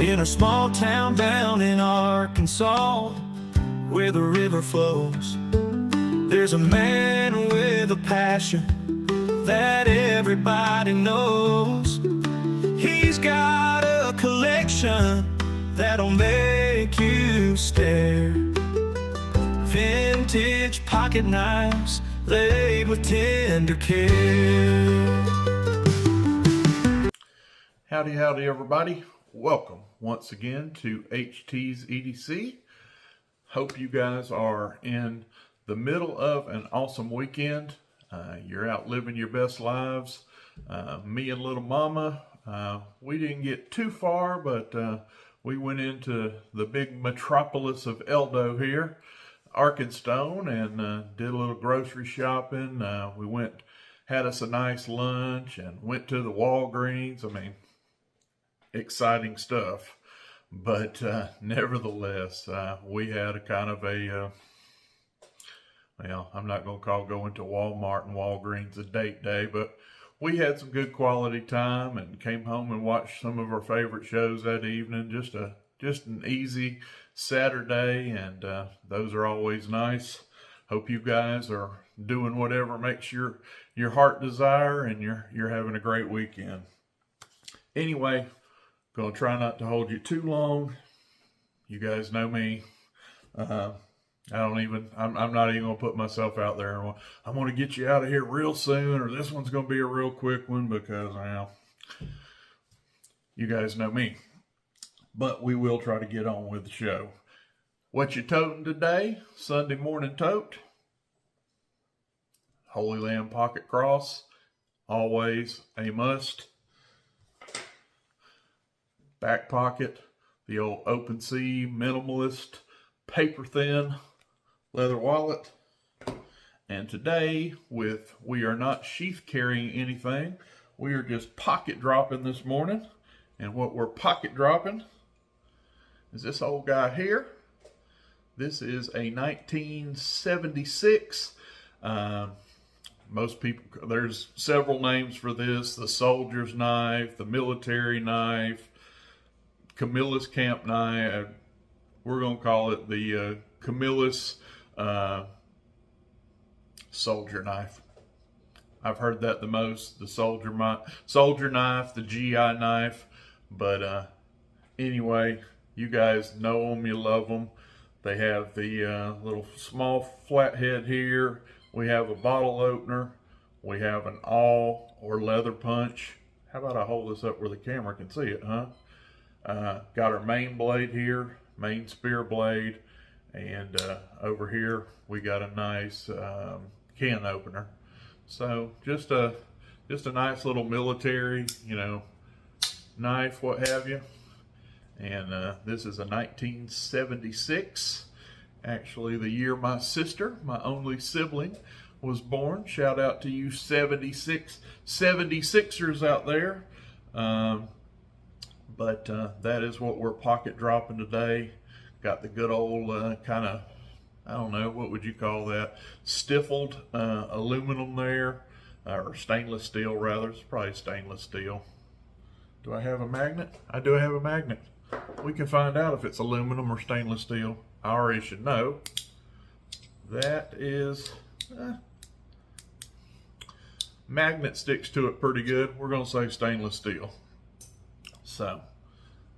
in a small town down in Arkansas, where the river flows. There's a man with a passion that everybody knows. He's got a collection that'll make you stare. Vintage pocket knives laid with tender care. Howdy, howdy everybody. Welcome once again to HT's EDC. Hope you guys are in the middle of an awesome weekend. You're out living your best lives. Me and little mama, we didn't get too far, but we went into the big metropolis of Eldo here, Arkansas, and did a little grocery shopping. We went, had us a nice lunch, and went to the Walgreens. I mean, exciting stuff. But nevertheless, we had a kind of a, well, I'm not going to call going to Walmart and Walgreens a date day, but we had some good quality time and came home and watched some of our favorite shows that evening. Just an easy Saturday, and those are always nice. Hope you guys are doing whatever makes your heart desire, and you're having a great weekend. Anyway, gonna try not to hold you too long. You guys know me. I'm not even gonna put myself out there. I'm gonna get you out of here real soon, or this one's gonna be a real quick one, because, well, you guys know me. But we will try to get on with the show. What you toting today? Sunday morning tote. Holy Land Pocket Cross. Always a must. Back pocket. The old Open Sea Minimalist paper thin leather wallet. And today, we are not sheath carrying anything. We are just pocket dropping this morning. And what we're pocket dropping is this old guy here. This is a 1976. Most people, there's several names for this. The soldier's knife, the military knife, Camillus camp knife. We're going to call it the Camillus soldier knife. I've heard that the most, the soldier knife, the GI knife. But anyway, you guys know them, you love them. They have the little small flathead here. We have a bottle opener. We have an awl or leather punch. How about I hold this up where the camera can see it, huh? Got our main blade here, main spear blade, and over here we got a nice can opener. So just a nice little military, knife, what have you. And this is a 1976, actually the year my sister, my only sibling, was born. Shout out to you 76ers out there. But that is what we're pocket dropping today. Got the good old kind of, I don't know, what would you call that? Stifled aluminum there, or stainless steel rather. It's probably stainless steel. Do I have a magnet? I do have a magnet. We can find out if it's aluminum or stainless steel. I already should know. That is, magnet sticks to it pretty good. We're going to say stainless steel. So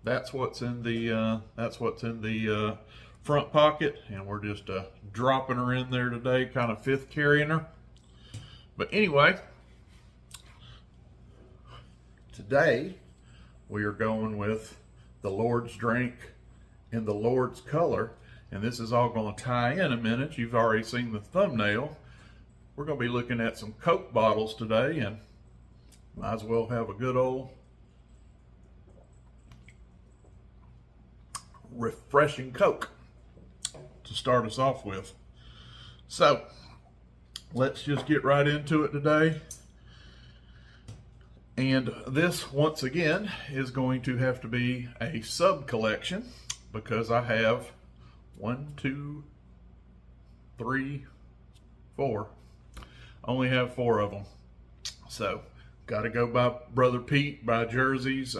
that's what's in the front pocket, and we're just dropping her in there today, kind of fifth carrying her. But anyway, today we are going with the Lord's drink in the Lord's color, and this is all going to tie in a minute. You've already seen the thumbnail. We're going to be looking at some Coke bottles today, and might as well have a good old refreshing Coke to start us off with. So let's just get right into it today. And this, once again, is going to have to be a sub collection, because I have 1, 2, 3, 4. Only have 4 of them. So got to go by Brother Pete, by jerseys.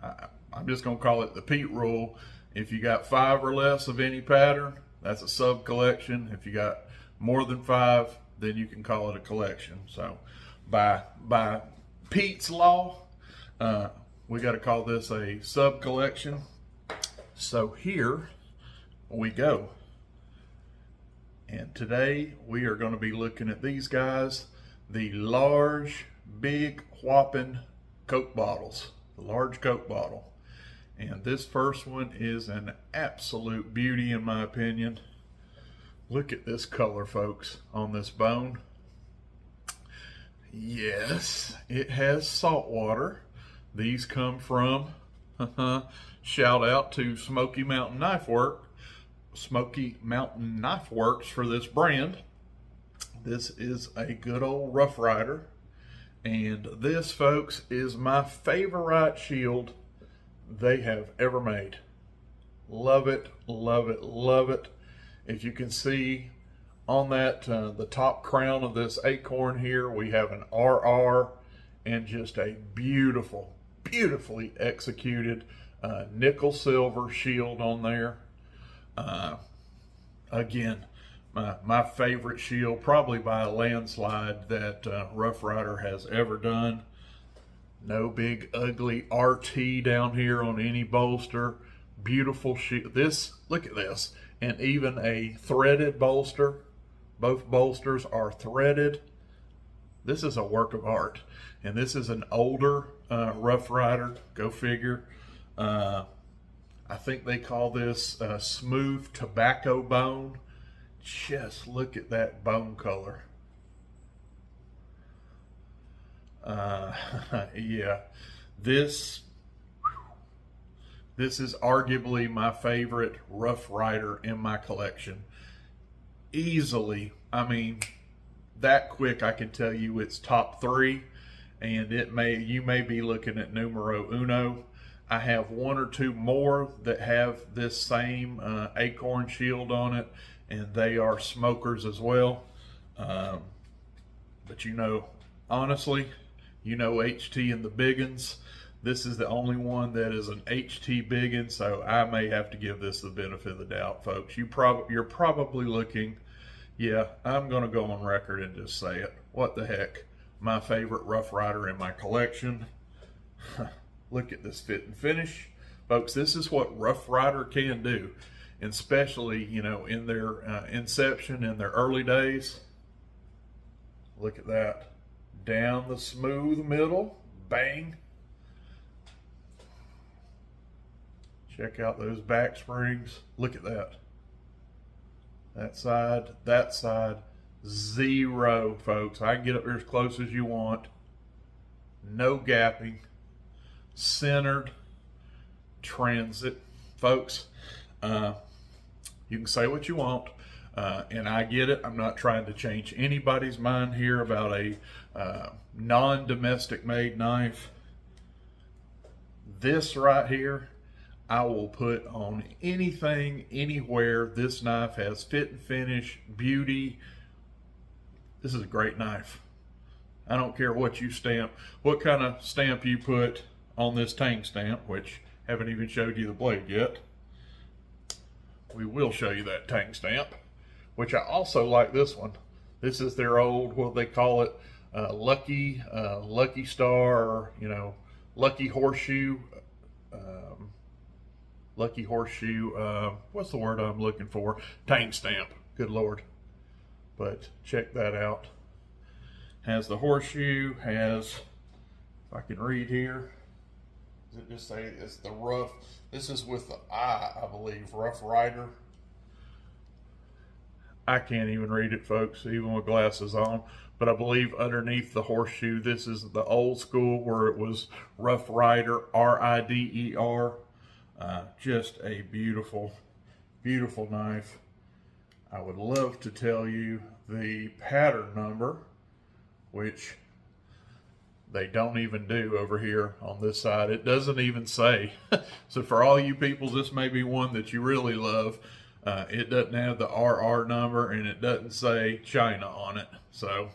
I'm just going to call it the Pete rule. If you got 5 or less of any pattern, that's a sub collection. If you got more than 5, then you can call it a collection. So by Pete's law, we got to call this a sub collection. So here we go. And today we are going to be looking at these guys, the large, big, whopping Coke bottles, the large Coke bottle. And this first one is an absolute beauty in my opinion. Look at this color, folks, on this bone. Yes, it has salt water. These come from, shout out to Smoky Mountain Knife Works for this brand. This is a good old Rough Rider. And this, folks, is my favorite shield they have ever made. Love it, love it, love it. As you can see on that, the top crown of this Acorn here, we have an RR and just a beautiful, beautifully executed nickel silver shield on there. Again, my favorite shield, probably by a landslide, that Rough Rider has ever done. No big ugly RT down here on any bolster. Beautiful shield. This, look at this. And even a threaded bolster. Both bolsters are threaded. This is a work of art. And this is an older Rough Rider. Go figure. I think they call this smooth tobacco bone. Just look at that bone color. Yeah, this is arguably my favorite Rough Rider in my collection. Easily, I mean, that quick I can tell you it's top 3, and you may be looking at numero uno. I have 1 or 2 more that have this same Acorn shield on it, and they are smokers as well. But you know, honestly, you know HT and the BIGGUNS. This is the only one that is an HT BIGGUN, so I may have to give this the benefit of the doubt, folks. You're probably looking, yeah, I'm going to go on record and just say it. What the heck? My favorite Rough Rider in my collection. Look at this fit and finish. Folks, this is what Rough Rider can do, and especially, you know, in their inception, in their early days. Look at that. Down the smooth middle, bang. Check out those back springs. Look at that. That side, zero, folks. I can get up there as close as you want. No gapping. Centered. Transit. Folks, you can say what you want. And I get it. I'm not trying to change anybody's mind here about a non-domestic made knife. This right here, I will put on anything, anywhere. This knife has fit and finish, beauty. This is a great knife. I don't care what you stamp, what kind of stamp you put on this tang stamp, which haven't even showed you the blade yet. We will show you that tang stamp, which I also like this one. This is their old, what they call it, Lucky Star, or, you know, Lucky Horseshoe. Lucky Horseshoe, what's the word I'm looking for? Tang stamp, good Lord. But check that out. Has the horseshoe, has, if I can read here, does it just say it's the rough, this is with the I believe, Rough Rider. I can't even read it, folks, even with glasses on. But I believe underneath the horseshoe, this is the old school where it was Rough Rider, R-I-D-E-R. Just a beautiful, beautiful knife. I would love to tell you the pattern number, which they don't even do over here on this side. It doesn't even say. So for all you people, this may be one that you really love. It doesn't have the RR number, and it doesn't say China on it. So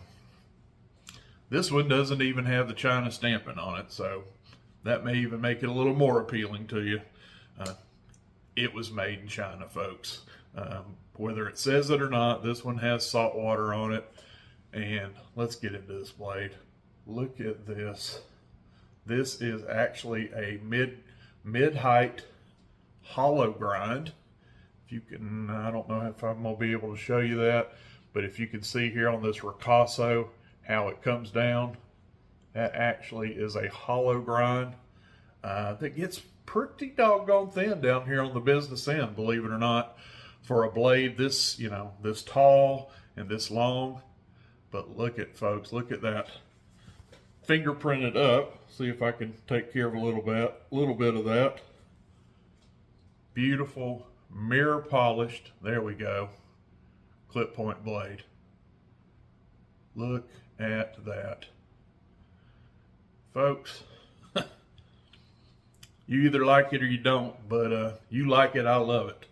this one doesn't even have the China stamping on it. So that may even make it a little more appealing to you. It was made in China, folks. Whether it says it or not, this one has salt water on it. And let's get into this blade. Look at this. This is actually a mid-height hollow grind. If you can, I don't know if I'm gonna be able to show you that, but if you can see here on this ricasso how it comes down, that actually is a hollow grind that gets pretty doggone thin down here on the business end, believe it or not, for a blade this, this tall and this long. But look at, folks, look at that. Fingerprinted up. See if I can take care of a little bit of that. Beautiful, mirror polished, there we go, clip point blade. Look at that. Folks, you either like it or you don't, but you like it, I love it.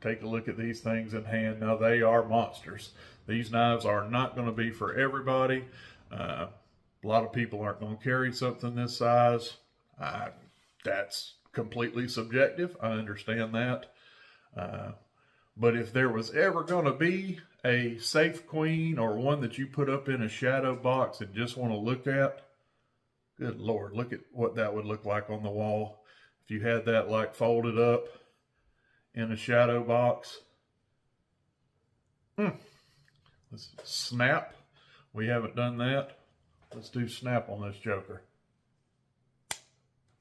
Take a look at these things in hand. Now, they are monsters. These knives are not going to be for everybody. A lot of people aren't going to carry something this size. That's completely subjective. I understand that. But if there was ever going to be a safe queen or one that you put up in a shadow box and just want to look at, good Lord, look at what that would look like on the wall. If you had that like folded up in a shadow box. Let's snap. We haven't done that. Let's do snap on this joker.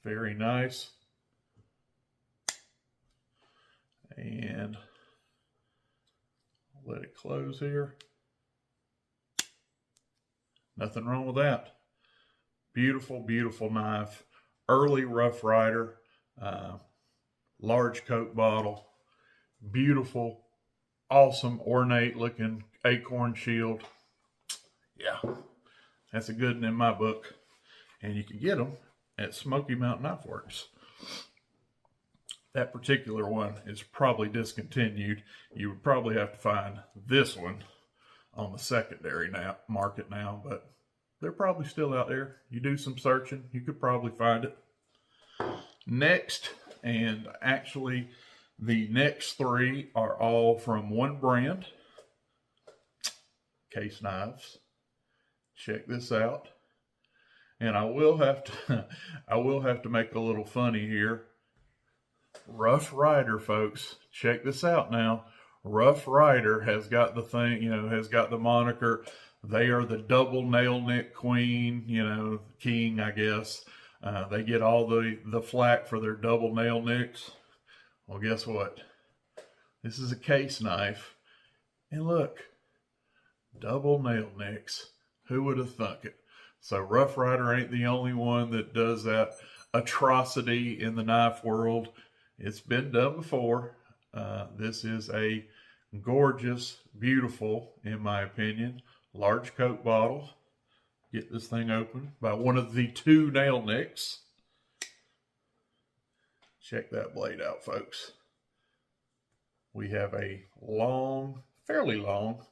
Very nice. And let it close here. Nothing wrong with that. Beautiful, beautiful knife. Early Rough Rider. Large Coke bottle. Beautiful, awesome, ornate looking Acorn shield. Yeah, that's a good one in my book. And you can get them at Smoky Mountain Knife Works. That particular one is probably discontinued. You would probably have to find this one on the secondary market now, but they're probably still out there. You do some searching, you could probably find it. Next, and actually the next three are all from one brand, Case Knives. Check this out. And I will have to make a little funny here. Rough Rider, folks. Check this out now. Rough Rider has got the thing, has got the moniker. They are the double nail nick queen, king, I guess. They get all the flack for their double nail nicks. Well, guess what? This is a case knife. And look, double nail nicks. Who would have thunk it? So Rough Rider ain't the only one that does that atrocity in the knife world. It's been done before. This is a gorgeous, beautiful, in my opinion, large Coke bottle. Get this thing open by one of the two nail nicks. Check that blade out, folks. We have a long, fairly long,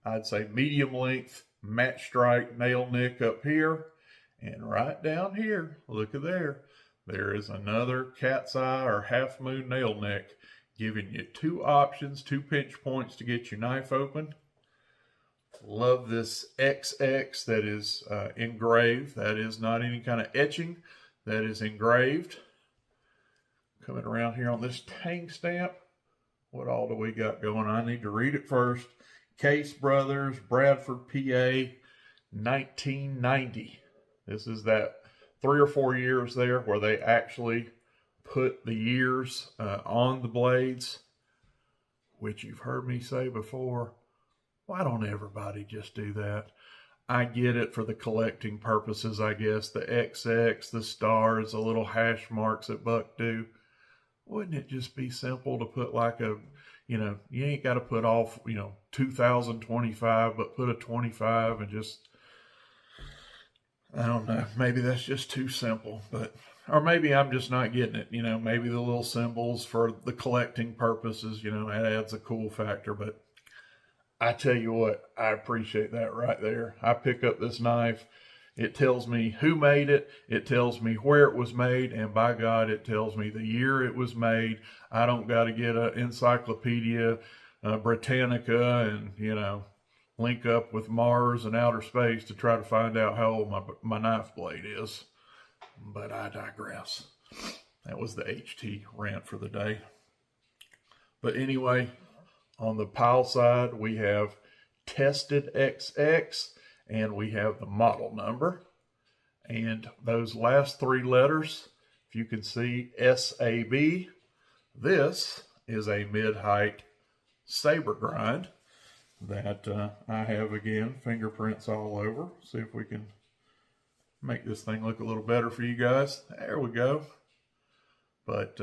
I'd say medium length match strike nail nick up here. And right down here, look at there. There is another cat's eye or half moon nail nick, giving you two options, 2 pinch points to get your knife open. Love this XX that is engraved. That is not any kind of etching. That is engraved. Coming around here on this tang stamp. What all do we got going on? I need to read it first. Case Brothers, Bradford, PA, 1990. This is that 3 or 4 years there where they actually put the years on the blades, which you've heard me say before. Why don't everybody just do that? I get it for the collecting purposes, I guess. The XX, the stars, the little hash marks that Buck do. Wouldn't it just be simple to put like a, you ain't got to put all, 2025, but put a 25 and just, I don't know. Maybe that's just too simple, or maybe I'm just not getting it. Maybe the little symbols for the collecting purposes, that adds a cool factor, but I tell you what, I appreciate that right there. I pick up this knife. It tells me who made it. It tells me where it was made. And by God, it tells me the year it was made. I don't got to get an Encyclopedia Britannica and, you know, link up with Mars and outer space to try to find out how old my knife blade is. But I digress. That was the HT rant for the day. But anyway, on the pile side, we have Tested XX, and we have the model number. And those last three letters, if you can see, SAB, this is a mid-height saber grind that I have, again, fingerprints all over. See if we can make this thing look a little better for you guys. There we go. But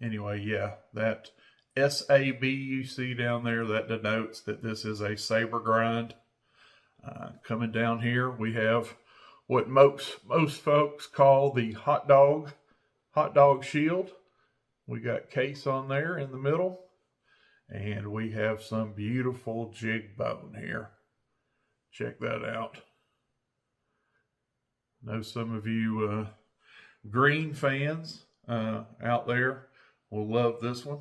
anyway, yeah, that SAB you see down there, that denotes that this is a saber grind. Coming down here, we have what most folks call the hot dog shield. We got case on there in the middle, and we have some beautiful jig bone here. Check that out. I know some of you green fans out there will love this one.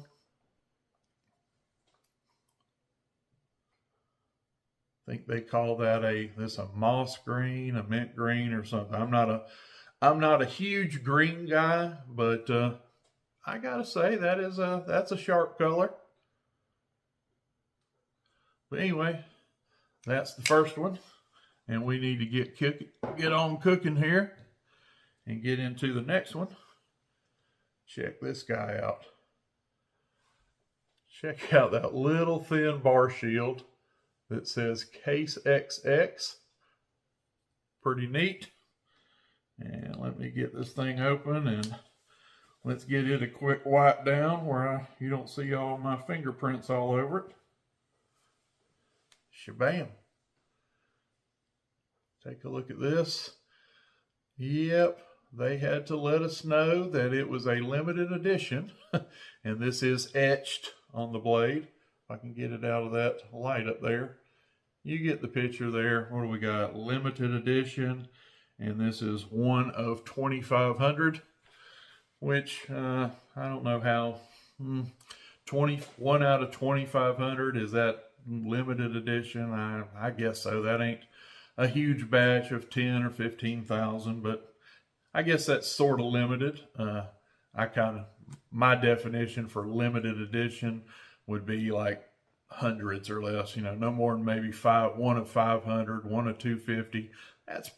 I think they call that a moss green, a mint green, or something. I'm not a huge green guy, but I gotta say that's a sharp color. But anyway, that's the first one, and we need to get on cooking here and get into the next one. Check this guy out. Check out that little thin bar shield that says Case XX. Pretty neat. And let me get this thing open and let's get it a quick wipe down where you don't see all my fingerprints all over it. Shabam. Take a look at this. Yep, they had to let us know that it was a limited edition. And this is etched on the blade. If I can get it out of that light up there. You get the picture there. What do we got? Limited edition. And this is one of 2,500. Which, I don't know how. 21 out of 2,500. Is that limited edition? I guess so. That ain't a huge batch of 10 or 15,000. But I guess that's sort of limited. My definition for limited edition would be like hundreds or less, you know, no more than maybe one of 500, one of 250. That's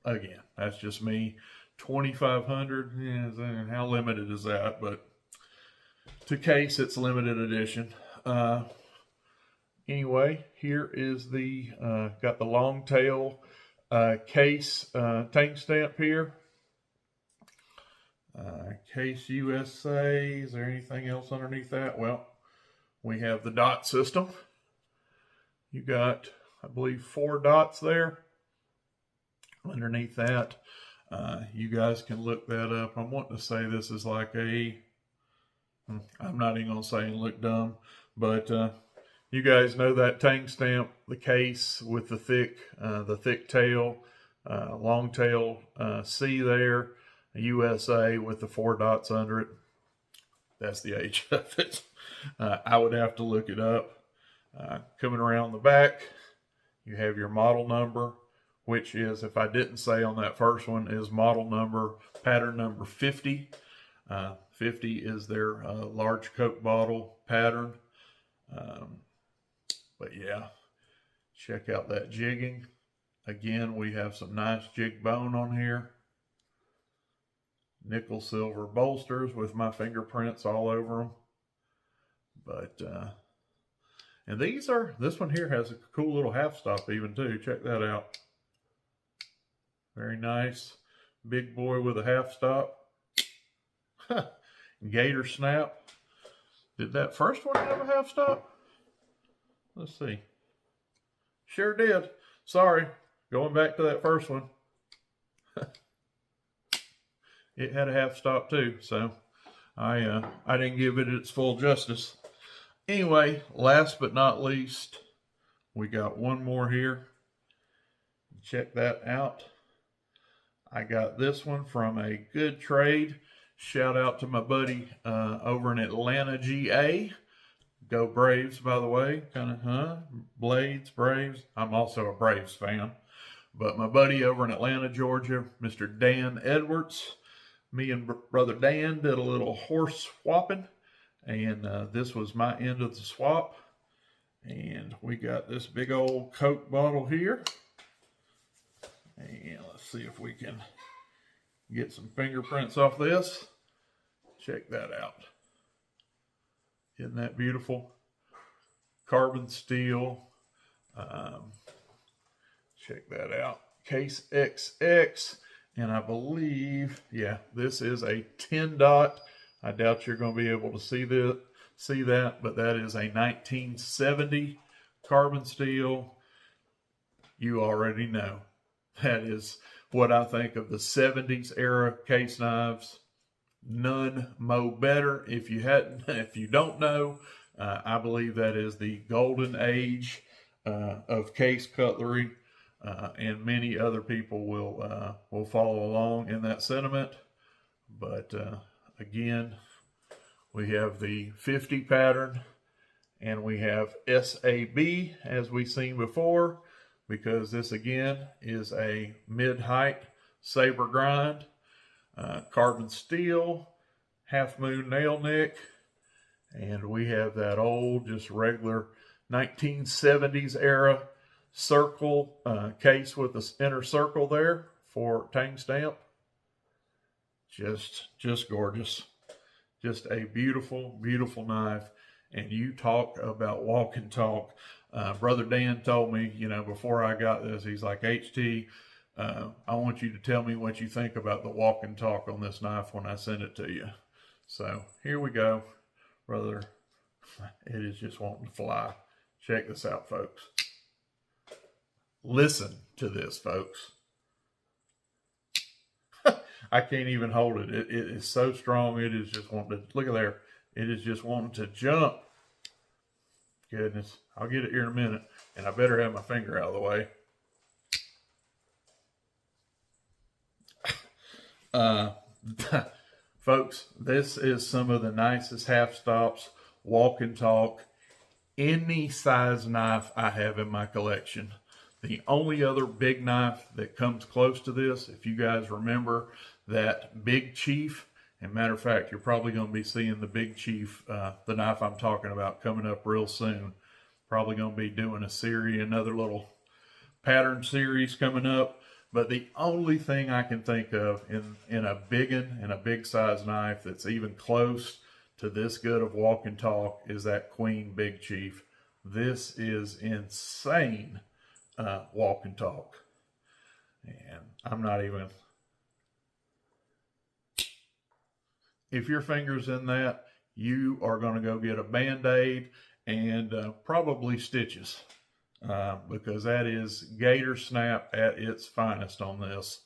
again, that's just me. 2,500, yeah, how limited is that? But to case, it's limited edition. Anyway, here is got the long tail case tank stamp here. Case USA. Is there anything else underneath that? Well, we have the dot system. You got, I believe, 4 dots there. Underneath that, you guys can look that up. I'm wanting to say this is like I'm not even going to say and look dumb, but you guys know that tank stamp, the case with the thick tail, long tail C there, USA with the 4 dots under it. That's the age of it. I would have to look it up. Coming around the back, you have your model number, which is, if I didn't say on that first one, is model number, pattern number 50. 50 is their large Coke bottle pattern. But yeah, check out that jigging. Again, we have some nice jig bone on here. Nickel silver bolsters with my fingerprints all over them. But, and this one here has a cool little half stop even too. Check that out. Very nice. Big boy with a half stop. Gator snap. Did that first one have a half stop? Let's see. Sure did. Sorry. Going back to that first one. It had a half stop too, so I didn't give it its full justice. Anyway, last but not least, we got one more here. check that out. I got this one from a good trade. Shout out to my buddy over in Atlanta, GA. Go Braves, by the way. Kind of, Blades, Braves. I'm also a Braves fan. But my buddy over in Atlanta, Georgia, Mr. Dan Edwards. Me and brother Dan did a little horse swapping. And this was my end of the swap. And we got this big old Coke bottle here. And let's see if we can get some fingerprints off this. Check that out. Isn't that beautiful? Carbon steel. Check that out. Case XX. And I believe, yeah, this is a 10 dot. I doubt you're going to be able to see that, but that is a 1970 carbon steel. You already know. That is what I think of the 70s era case knives. None mo better. If you don't know, I believe that is the golden age of case cutlery, and many other people will follow along in that sentiment. But again, we have the 50 pattern, and we have SAB as we've seen before, because this again is a mid-height saber grind, carbon steel, half moon nail nick, and we have that old, just regular 1970s era circle case with the inner circle there for tang stamp. Just gorgeous. Just a beautiful, beautiful knife. And you talk about walk and talk. Brother Dan told me, before I got this, he's like, HT, I want you to tell me what you think about the walk and talk on this knife when I send it to you. So here we go, brother. It is just wanting to fly. Check this out, folks. Listen to this, folks. I can't even hold it. It is so strong. It is just wanting to, look at there. It is just wanting to jump. Goodness. I'll get it here in a minute. And I better have my finger out of the way. Folks, this is some of the nicest half stops, walk and talk, any size knife I have in my collection. The only other big knife that comes close to this, if you guys remember that Big Chief, and matter of fact, you're probably going to be seeing the Big Chief, the knife I'm talking about, coming up real soon. Probably going to be doing a series, another little pattern series coming up. But the only thing I can think of in a biggin, in a big size knife that's even close to this good of walk and talk is that Queen Big Chief. This is insane walk and talk. And I'm not even... If your finger's in that, you are going to go get a Band-Aid and probably stitches. Because that is gator snap at its finest on this.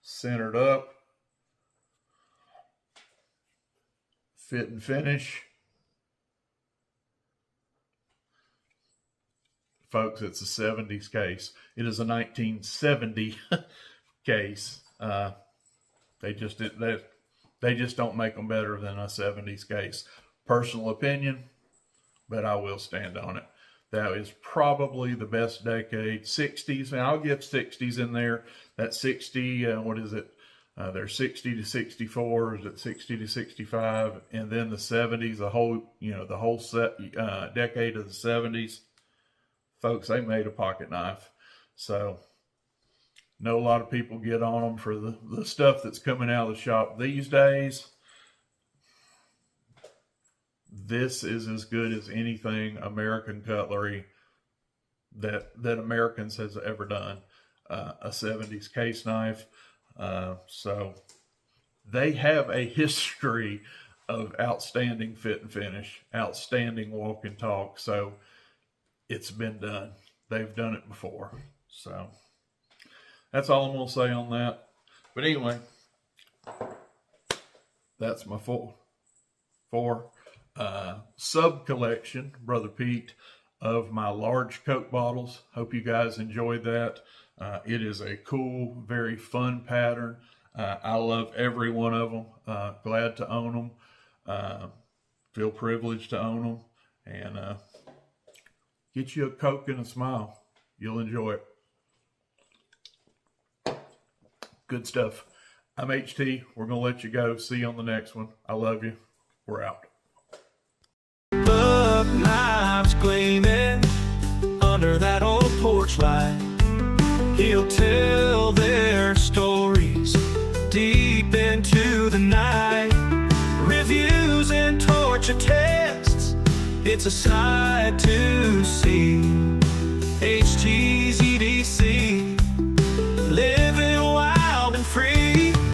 Centered up. Fit and finish. Folks, it's a 70s case. It is a 1970 case. They just don't make them better than a 70s case. Personal opinion, but I will stand on it. That is probably the best decade. 60s, and I'll give 60s in there. That 60, what is it? They're 60 to 64, is it 60 to 65? And then the 70s, the whole decade of the 70s. Folks, they made a pocket knife. So, know a lot of people get on them for the stuff that's coming out of the shop these days. This is as good as anything American cutlery that Americans has ever done. A 70s case knife. So they have a history of outstanding fit and finish, outstanding walk and talk. So it's been done. They've done it before. So that's all I'm going to say on that. But anyway, that's my four sub collection, Brother Pete, of my large Coke bottles. Hope you guys enjoyed that. It is a cool, very fun pattern. I love every one of them. Glad to own them. Feel privileged to own them. And get you a Coke and a smile. You'll enjoy it. Good stuff. I'm HT. We're going to let you go. See you on the next one. I love you. We're out. Buck knives gleaming under that old porch light. He'll tell their stories deep into the night. Reviews and torture tests, it's a sight to see. HT's EDC.